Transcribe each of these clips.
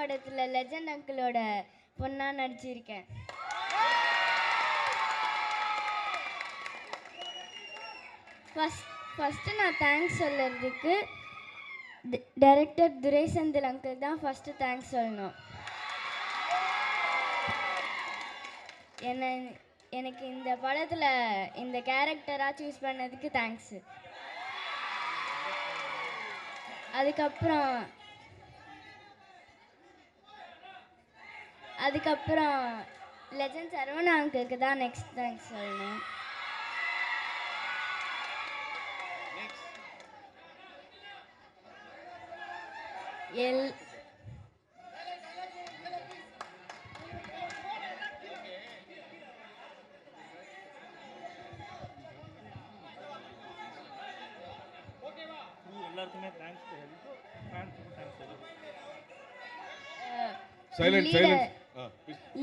படத்தில் லெஜண்ட் அங்கிளோட பொண்ணா நடிச்சிருக்கேன். ஃபஸ்ட்டு நான் தேங்க்ஸ் சொல்கிறதுக்கு டைரக்டர் துரை செந்தில் அங்கிள் தான் ஃபஸ்ட்டு தேங்க்ஸ் சொல்லணும். எனக்கு இந்த படத்தில் இந்த கேரக்டராக சூஸ் பண்ணதுக்கு தேங்க்ஸு. அதுக்கப்புறம் லெஜண்ட் சரவணா அங்கிளுக்கு தான் நெக்ஸ்ட் தேங்க்ஸ் சொல்லணும்.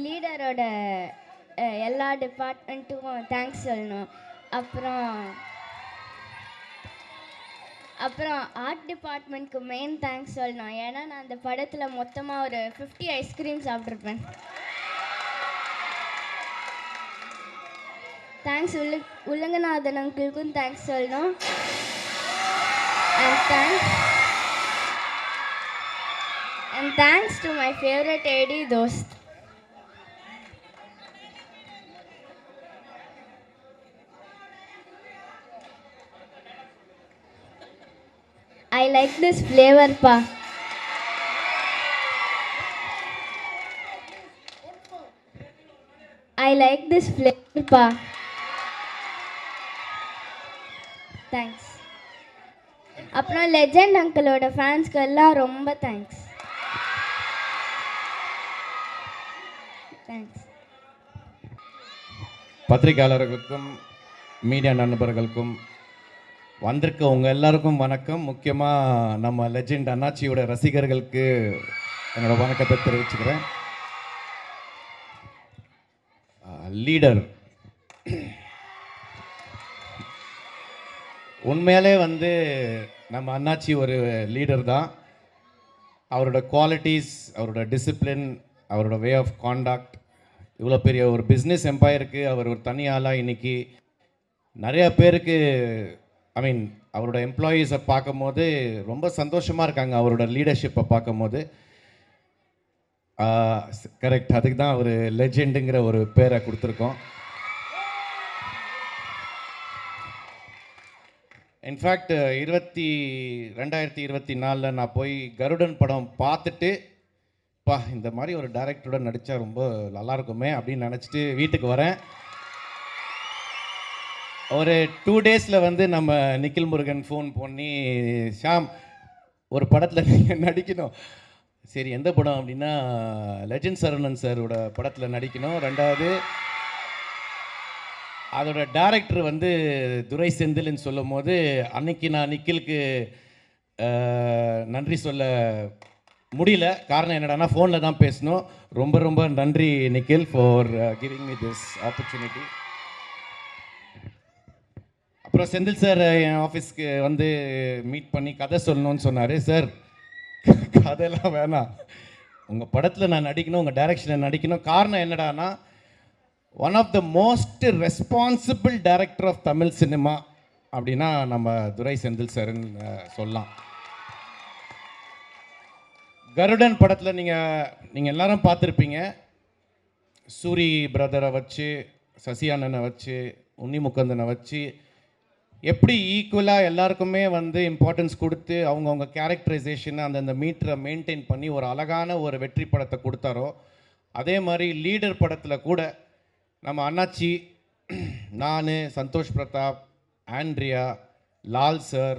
லீடரோட எல்லா டிபார்ட்மெண்ட்டுக்கும் தேங்க்ஸ் சொல்லணும். அப்புறம் ஆர்ட் டிபார்ட்மெண்ட்க்கு மெயின் தேங்க்ஸ் சொல்லணும். ஏன்னா நான் அந்த படத்தில் மொத்தமாக ஒரு 50 ஐஸ்கிரீம் சாப்பிட்ருப்பேன். தேங்க்ஸ் உலகநாதன் அங்கிளுக்கும் தேங்க்ஸ் சொல்லணும். And thanks to my favorite AD Dost. I like this flavor, pa. I like this flavor, pa. Thanks. அப்புறம் லெஜண்ட் அங்கிளோட ஃபேன்ஸ்க்கு எல்லாம் ரொம்ப தேங்க்ஸ். பத்திரிகையாளர்களுக்கும் மீடியா நண்பர்களுக்கும் வந்திருக்க உங்கள் எல்லாருக்கும் வணக்கம். முக்கியமாக நம்ம லெஜெண்ட் அண்ணாச்சியோட ரசிகர்களுக்கு என்னோட வணக்கத்தை தெரிவிச்சுக்கிறேன். லீடர் உண்மையாலே நம்ம அண்ணாச்சி ஒரு லீடர் தான். அவரோட குவாலிட்டிஸ், அவரோட டிசிப்ளின், அவரோட வே ஆஃப் காண்டாக்ட், இவ்வளோ பெரிய ஒரு பிஸ்னஸ் எம்பையருக்கு அவர் ஒரு தனி ஆளாக இன்றைக்கி நிறையா பேருக்கு அவரோட எம்ப்ளாயீஸை பார்க்கும்போது ரொம்ப சந்தோஷமாக இருக்காங்க. அவரோட லீடர்ஷிப்பை பார்க்கும்போது கரெக்ட், அதுக்கு தான் அவர் லெஜெண்டுங்கிற ஒரு பேரை கொடுத்துருக்கோம். இன்ஃபேக்ட் 2024 நான் போய் கருடன் படம் பார்த்துட்டு இந்த மாதிரி ஒரு டைரக்டரோட நடித்தா ரொம்ப நல்லா இருக்குமே அப்படின்னு நினச்சிட்டு வீட்டுக்கு வரேன். ஒரு 2 டேஸில் நம்ம நிக்கில் முருகன் ஃபோன் பண்ணி, ஷாம் ஒரு படத்தில் நீங்கள் நடிக்கணும். சரி, எந்த படம் அப்படின்னா லெஜண்ட் சரவணன் சாரோட படத்தில் நடிக்கணும். 2வது அதோட டைரக்டர் துரை செந்தில்னு சொல்லும் போது அன்னைக்கு நான் நிக்கிலுக்கு நன்றி சொல்ல முடியல. காரணம் என்னடானா ஃபோனில் தான் பேசணும். ரொம்ப ரொம்ப நன்றி Nikhil for giving me this opportunity. அப்புறம் செந்தில் சார் என் ஆஃபீஸ்க்கு மீட் பண்ணி கதை சொல்லணும்னு சொன்னார். சார், கதையெல்லாம் வேணாம், உங்கள் படத்தில் நான் நடிக்கணும், உங்கள் டைரக்ஷனில் நடிக்கணும். காரணம் என்னடானா one of the most responsible director of Tamil cinema அப்படின்னா நம்ம துரை செந்தில் சார்ன்னு சொல்லலாம். கருடன் படத்தில் நீங்கள் எல்லாரும் பார்த்துருப்பீங்க. சூரி பிரதரை வச்சு, சசியானனை வச்சு, உன்னி முக்கந்தனை வச்சு எப்படி ஈக்குவலாக எல்லாருக்குமே இம்பார்ட்டன்ஸ் கொடுத்து அவங்கவுங்க கேரக்டரைசேஷனை அந்தந்த மீட்டரை மெயின்டைன் பண்ணி ஒரு அழகான ஒரு வெற்றி படத்தை கொடுத்தாரோ, அதே மாதிரி லீடர் படத்தில் கூட நம்ம அண்ணாச்சி, நான், சந்தோஷ் பிரதாப், ஆண்ட்ரியா, லால் சார்,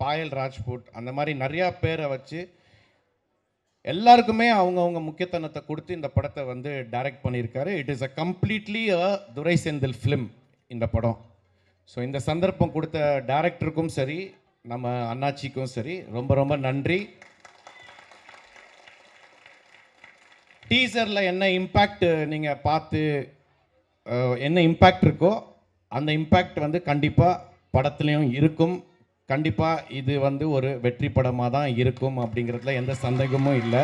பாயல் ராஜ்புட், அந்த மாதிரி நிறையா பேரை வச்சு எல்லாருக்குமே அவங்கவுங்க முக்கியத்துவத்தை கொடுத்து இந்த படத்தை டைரக்ட் பண்ணியிருக்காரு. It is a completely a Durai Senthil film இந்த படம். ஸோ இந்த சந்தர்ப்பம் கொடுத்த டைரக்டருக்கும் சரி, நம்ம அண்ணாச்சிக்கும் சரி ரொம்ப ரொம்ப நன்றி. டீசரில் என்ன இம்பேக்ட் நீங்கள் பார்த்து என்ன இம்பேக்ட் இருக்கோ அந்த இம்பேக்ட் கண்டிப்பாக படத்துலேயும் இருக்கும். கண்டிப்பாக இது ஒரு வெற்றி படமாக தான் இருக்கும் அப்படிங்கிறதுல எந்த சந்தேகமும் இல்லை.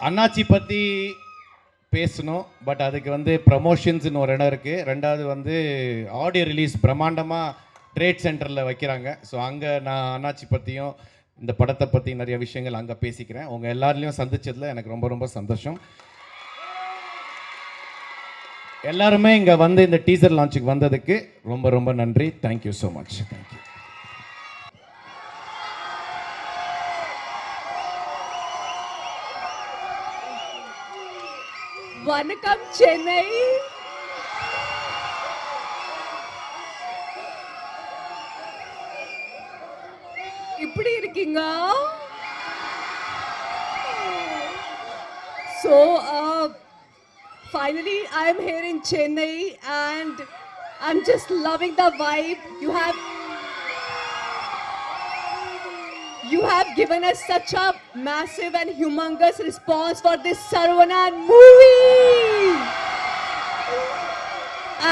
அண்ணாச்சி பற்றி பேசணும், பட் அதுக்கு வந்து ப்ரமோஷன்ஸ்னு ஒரு இடம் இருக்குது. ரெண்டாவது வந்து ஆடியோ ரிலீஸ் பிரம்மாண்டமாக ட்ரேட் சென்டரில் வைக்கிறாங்க. ஸோ அங்கே நான் அண்ணாச்சி பற்றியும் இந்த படத்தை பற்றி நிறைய விஷயங்கள் அங்கே பேசிக்கிறேன். உங்கள் எல்லாரையும் சந்திச்சதில் எனக்கு ரொம்ப ரொம்ப சந்தோஷம். எல்லாருமே இங்கே வந்து இந்த டீசர் லான்ச்சுக்கு வந்ததுக்கு ரொம்ப ரொம்ப நன்றி. Thank you so much. தேங்க்யூ. வணக்கம் சென்னை. எப்படி இருக்கீங்க? So finally I am here in Chennai and I'm just loving the vibe. You have given us such a massive and humongous response for this Saravanan movie.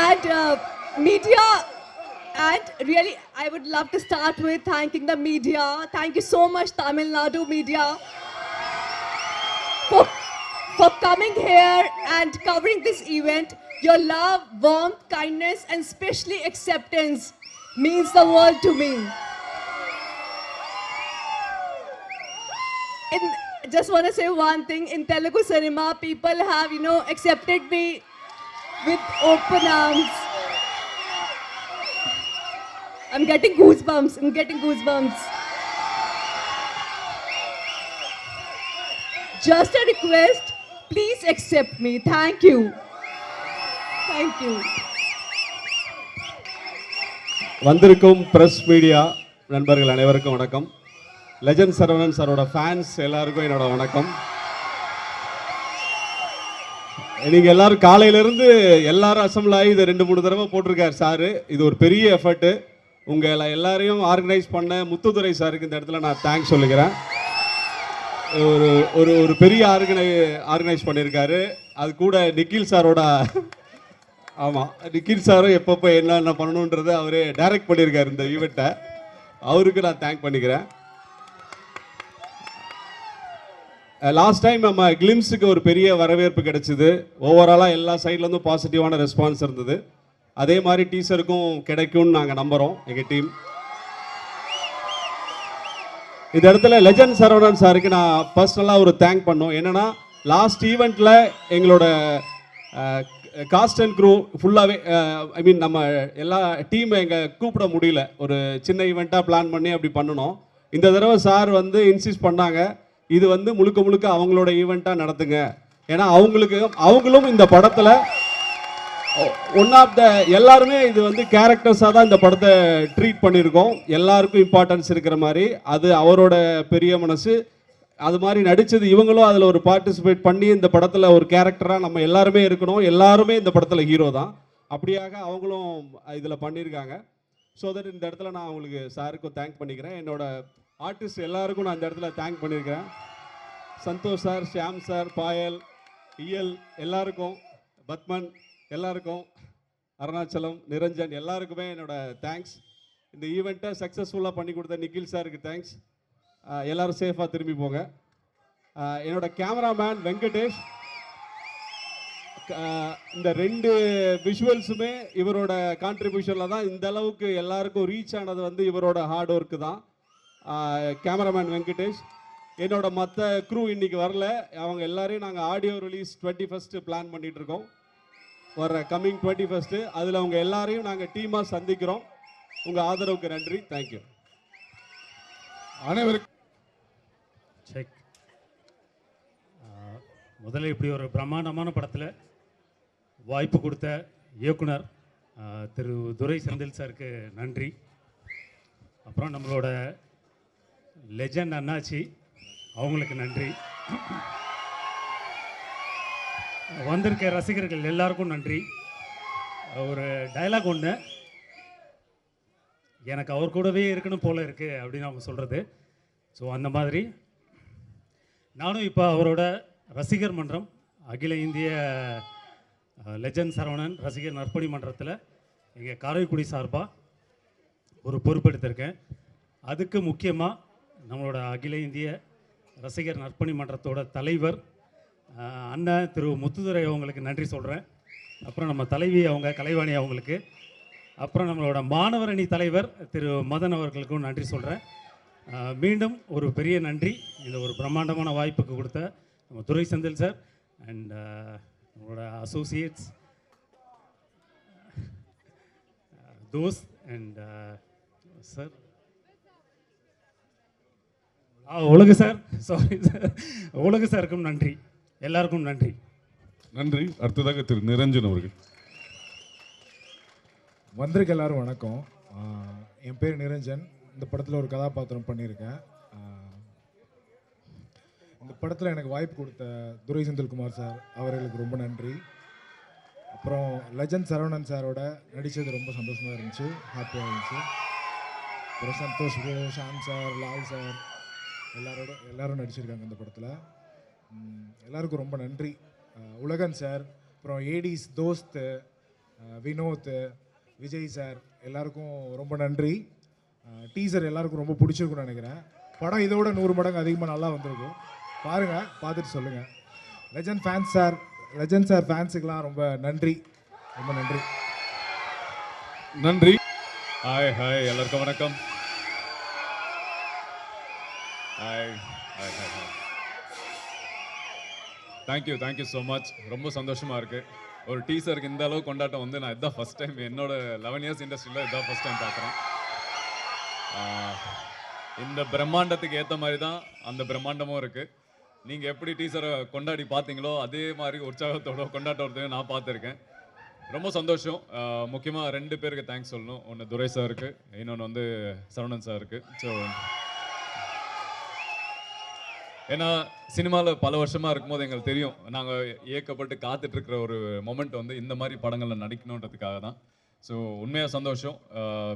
And media, and really I would love to start with thanking the media. Thank you so much Tamil Nadu media for coming here and covering this event. Your love, warmth, kindness and especially acceptance means the world to me. Just want to say one thing. In Telugu cinema, people have, accepted me with open arms. I'm getting goosebumps. Just a request, please accept me. Thank you. வந்திருக்கும் press media நண்பர்கள் அனைவருக்கும் வணக்கம். Legend Saravanan சாரோட fans எல்லாருக்கும் என்னோட வணக்கம். நீங்க எல்லாரும் காலையிலேருந்து எல்லாரும் அசம்பிள் ஆகி இதை 2-3 தடவை போட்டிருக்காரு சாரு. இது ஒரு பெரிய எஃபர்ட்டு. உங்களை எல்லாரையும் ஆர்கனைஸ் பண்ண முத்துதுரை சாருக்கு இந்த இடத்துல நான் தேங்க்ஸ் சொல்லிக்கிறேன். ஒரு பெரிய ஆர்கனைஸ் பண்ணியிருக்காரு. அது கூட நிக்கில் சாரோட, ஆமாம், நிக்கில் சாரும் எப்பப்போ என்னென்ன பண்ணணுன்றதை அவரே டைரக்ட் பண்ணியிருக்காரு இந்த ஈவெண்ட்டை. அவருக்கு நான் தேங்க் பண்ணிக்கிறேன். லாஸ்ட் டைம் நம்ம கிளிம்ஸுக்கு ஒரு பெரிய வரவேற்பு கிடைச்சிது. ஓவராலாக எல்லா சைட்லேருந்தும் பாசிட்டிவான ரெஸ்பான்ஸ் இருந்தது. அதே மாதிரி டீசருக்கும் கிடைக்கும்னு நாங்கள் நம்புகிறோம் எங்கள் டீம். இந்த இடத்துல லெஜண்ட் சரவணன் சாருக்கு நான் பர்சனலாக ஒரு தேங்க் பண்ணோம். என்னென்னா லாஸ்ட் ஈவெண்ட்டில் எங்களோட காஸ்ட் அண்ட் க்ரூ ஃபுல்லாகவே, ஐ மீன் நம்ம எல்லா டீமை எங்கள் கூப்பிட முடியல. ஒரு சின்ன ஈவெண்ட்டாக பிளான் பண்ணி அப்படி பண்ணணும். இந்த தடவை சார் வந்து இன்சிஸ்ட் பண்ணாங்க, இது வந்து முழுக்க அவங்களோட ஈவெண்ட்டாக நடத்துங்க. ஏன்னா அவங்களும் இந்த படத்தில் ஒன் ஆஃப் த, எல்லாருமே இது வந்து கேரக்டர்ஸாக தான் இந்த படத்தை ட்ரீட் பண்ணியிருக்கோம். எல்லாருக்கும் இம்பார்ட்டன்ஸ் இருக்கிற மாதிரி அது அவரோட பெரிய மனசு. அது மாதிரி நடித்தது இவங்களும் அதில் ஒரு பார்ட்டிசிபேட் பண்ணி இந்த படத்தில் ஒரு கேரக்டராக நம்ம எல்லாருமே இருக்கணும். எல்லாருமே இந்த படத்தில் ஹீரோ தான். அப்படியாக அவங்களும் இதில் பண்ணியிருக்காங்க. ஸோ தட் இந்த இடத்துல நான் அவங்களுக்கு சாருக்கும் தேங்க் பண்ணிக்கிறேன். என்னோட ஆர்டிஸ்ட் எல்லாருக்கும் நான் இந்த இடத்துல தேங்க் பண்ணியிருக்கிறேன். சந்தோஷ் சார், ஷியாம் சார், பாயல், இயல் எல்லாருக்கும், பத்மன் எல்லாருக்கும், அருணாச்சலம், நிரஞ்சன் எல்லாருக்குமே என்னோட தேங்க்ஸ். இந்த ஈவெண்ட்டை சக்ஸஸ்ஃபுல்லாக பண்ணி கொடுத்த நிக்கில் சாருக்கு தேங்க்ஸ். எல்லோரும் சேஃபாக திரும்பி போங்க. என்னோட கேமராமேன் வெங்கடேஷ், இந்த 2 விஷுவல்ஸுமே இவரோட கான்ட்ரிபியூஷனில் தான் இந்த அளவுக்கு எல்லாருக்கும் ரீச் ஆனது வந்து இவரோட ஹார்ட் ஒர்க்கு தான். கேமராமேன் வெங்கடேஷ். என்னோட மற்ற க்ரூ இன்னைக்கு வரல. அவங்க எல்லாரையும் நாங்கள் ஆடியோ ரிலீஸ் 21 பிளான் பண்ணிகிட்ருக்கோம். வர கம்மிங் 21 அதில் அவங்க எல்லாரையும் நாங்கள் டீமாக சந்திக்கிறோம். உங்கள் ஆதரவுக்கு நன்றி. தேங்க்யூ. அனைவருக்கும் செக். முதல்ல இப்படி ஒரு பிரம்மாண்டமான படத்தில் வாய்ப்பு கொடுத்த இயக்குனர் திரு துரை செந்தில் சாருக்கு நன்றி. அப்புறம் நம்மளோட லெஜண்ட் அண்ணாச்சி, அவங்களுக்கு நன்றி. வந்திருக்க ரசிகர்கள் எல்லாருக்கும் நன்றி. ஒரு டைலாக் ஒன்று, எனக்கு அவர் கூடவே இருக்கணும் போல இருக்கு அப்படின்னு அவங்க சொல்கிறது. ஸோ அந்த மாதிரி நானும் இப்போ அவரோட ரசிகர் மன்றம், அகில இந்திய லெஜண்ட் சரவணன் ரசிகர் நற்பணி மன்றத்தில் எங்கள் காரைக்குடி சார்பாக ஒரு பொறுப்பெடுத்திருக்கேன். அதுக்கு முக்கியமாக நம்மளோட அகில இந்திய ரசிகர் நற்பணி மன்றத்தோட தலைவர் அண்ணன் திரு முத்துதுரை அவங்களுக்கு நன்றி சொல்கிறேன். அப்புறம் நம்ம தலைவி அவங்க கலைவாணி அவங்களுக்கு, அப்புறம் நம்மளோட மாணவர் அணி தலைவர் திரு மதன் அவர்களுக்கும் நன்றி சொல்கிறேன். மீண்டும் ஒரு பெரிய நன்றி இந்த ஒரு பிரம்மாண்டமான வாய்ப்புக்கு கொடுத்த நம்ம துரை செந்தில் சார் அண்ட் நம்மளோட அசோசியேட்ஸ் தோஸ் அண்ட் சார் உலக சார், சாரி சார், உலக சாருக்கும் நன்றி, எல்லாருக்கும் நன்றி. நன்றி. அடுத்ததாக திரு நிரஞ்சன் அவர்கள். வந்திருக்க எல்லாரும் வணக்கம். என் பேர் நிரஞ்சன். இந்த படத்தில் ஒரு கதாபாத்திரம் பண்ணியிருக்கேன். இந்த படத்தில் எனக்கு வாய்ப்பு கொடுத்த துரை செந்தில்குமார் சார் அவர்களுக்கு ரொம்ப நன்றி. அப்புறம் லெஜண்ட் சரவணன் சாரோட நடித்தது ரொம்ப சந்தோஷமாக இருந்துச்சு, ஹாப்பியாக இருந்துச்சு. அப்புறம் Santhosh bro, Sham sir, Lal sir எல்லாரும் நடிச்சிருக்காங்க இந்த படத்தில். எல்லாருக்கும் ரொம்ப நன்றி. உலகன் சார், அப்புறம் ஏடிஸ் தோஸ்த், வினோத், விஜய் சார் எல்லாருக்கும் ரொம்ப நன்றி. டீசர் எல்லாருக்கும் ரொம்ப பிடிச்சிருக்குன்னு நினைக்கிறேன். படம் இதோட 100 மடங்கு அதிகமாக நல்லா வந்திருக்கும். பாருங்கள், பார்த்துட்டு சொல்லுங்கள். லெஜண்ட் சார் ஃபேன்ஸுக்கெலாம் ரொம்ப நன்றி, ரொம்ப நன்றி. நன்றி. ஹாய் ஹாய், எல்லாருக்கும் வணக்கம். Hi hi hi hi. Thank you so much. ரொம்ப சந்தோஷமாக இருக்குது. ஒரு டீசருக்கு இந்த அளவு கொண்டாட்டம் வந்து நான் இதான் ஃபஸ்ட் டைம், என்னோட 11 இயர்ஸ் இண்டஸ்ட்ரியில் இதான் ஃபஸ்ட் டைம் பார்க்குறேன். இந்த பிரம்மாண்டத்துக்கு ஏற்ற மாதிரி தான் அந்த பிரம்மாண்டமும் இருக்குது. நீங்கள் எப்படி டீசரை கொண்டாடி பார்த்தீங்களோ அதே மாதிரி உற்சாகத்தோட கொண்டாட்டத்தையும் நான் பார்த்துருக்கேன். ரொம்ப சந்தோஷம். முக்கியமாக 2 பேருக்கு தேங்க்ஸ் சொல்லணும். ஒன்று துரை சாருக்கு, இன்னொன்று வந்து சரவணன் சாருக்கு. ஸோ ஏன்னா சினிமாவில் பல வருஷமாக இருக்கும்போது எங்களுக்கு தெரியும், நாங்கள் ஏக்கப்பட்டு காத்துட்ருக்கிற ஒரு மொமெண்ட் வந்து இந்த மாதிரி படங்களில் நடிக்கணுன்றதுக்காக தான். ஸோ உண்மையாக சந்தோஷம்.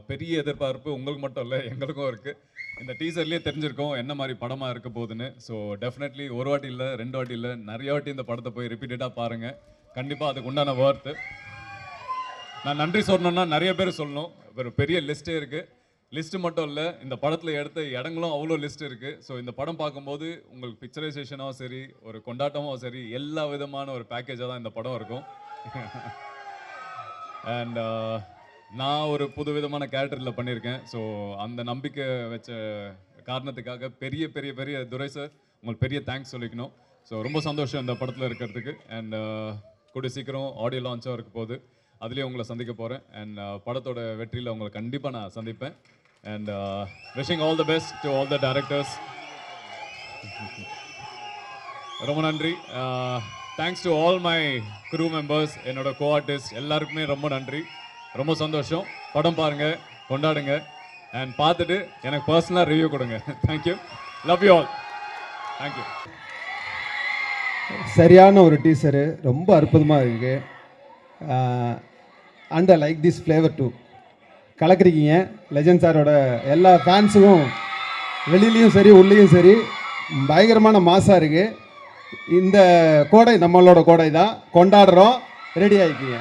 பெரிய எதிர்பார்ப்பு உங்களுக்கு மட்டும் இல்லை, எங்களுக்கும் இருக்குது. இந்த டீசர்லேயே தெரிஞ்சிருக்கோம் என்ன மாதிரி படமாக இருக்க போகுதுன்னு. ஸோ டெஃபினெட்லி ஒரு வாட்டி இல்லை, 2 வாட்டி இல்லை, நிறைய வாட்டி இந்த படத்தை போய் ரிப்பீட்டடாக பாருங்கள். கண்டிப்பாக அதுக்கு உண்டான ஒர்த்து. நான் நன்றி சொல்லணும்னா நிறைய பேர் சொல்லணும். ஒரு பெரிய லிஸ்ட்டே இருக்குது. லிஸ்ட்டு மட்டும் இல்லை, இந்த படத்தில் எடுத்த இடங்களும் அவ்வளோ லிஸ்ட் இருக்குது. ஸோ இந்த படம் பார்க்கும்போது உங்களுக்கு பிக்சரைசேஷனாகவும் சரி, ஒரு கொண்டாட்டமும் சரி, எல்லா விதமான ஒரு பேக்கேஜாக தான் இந்த படம் இருக்கும். அண்ட் நான் ஒரு புது விதமான கேரக்டரில் பண்ணியிருக்கேன். ஸோ அந்த நம்பிக்கை வச்ச காரணத்துக்காக பெரிய பெரிய பெரிய துரை சார் உங்களுக்கு பெரிய தேங்க்ஸ் சொல்லிக்கணும். ஸோ ரொம்ப சந்தோஷம் இந்த படத்தில் இருக்கிறதுக்கு. அண்ட் கூடிய சீக்கிரம் ஆடியோ லான்ச்சாக இருக்க போகுது, அதுலேயும் உங்களை சந்திக்க போகிறேன். அண்ட் படத்தோட வெற்றியில் உங்களை கண்டிப்பாக நான் சந்திப்பேன். And wishing all the best to all the directors. ரொம்ப நன்றி. Thanks to all my crew members, என்னோட கோ ஆர்டிஸ்ட் எல்லாருக்குமே ரொம்ப நன்றி. ரொம்ப சந்தோஷம். படம் பாருங்கள், கொண்டாடுங்க. அண்ட் பார்த்துட்டு எனக்கு பர்சனலாக ரிவ்யூ கொடுங்க. Thank you. Love you all. Thank you. சரியான ஒரு டீசரு, ரொம்ப அற்புதமாக இருக்குது. And I like this flavour too. கலக்குறீங்க. லெஜண்ட் சாரோட எல்லா ஃபேன்ஸுக்கும் வெளியிலையும் சரி உள்ளேயும் சரி பயங்கரமான மாசாக இருக்குது. இந்த கோடை நம்மளோட கோடை தான், கொண்டாடுறோம். ரெடி ஆகிக்கிங்க.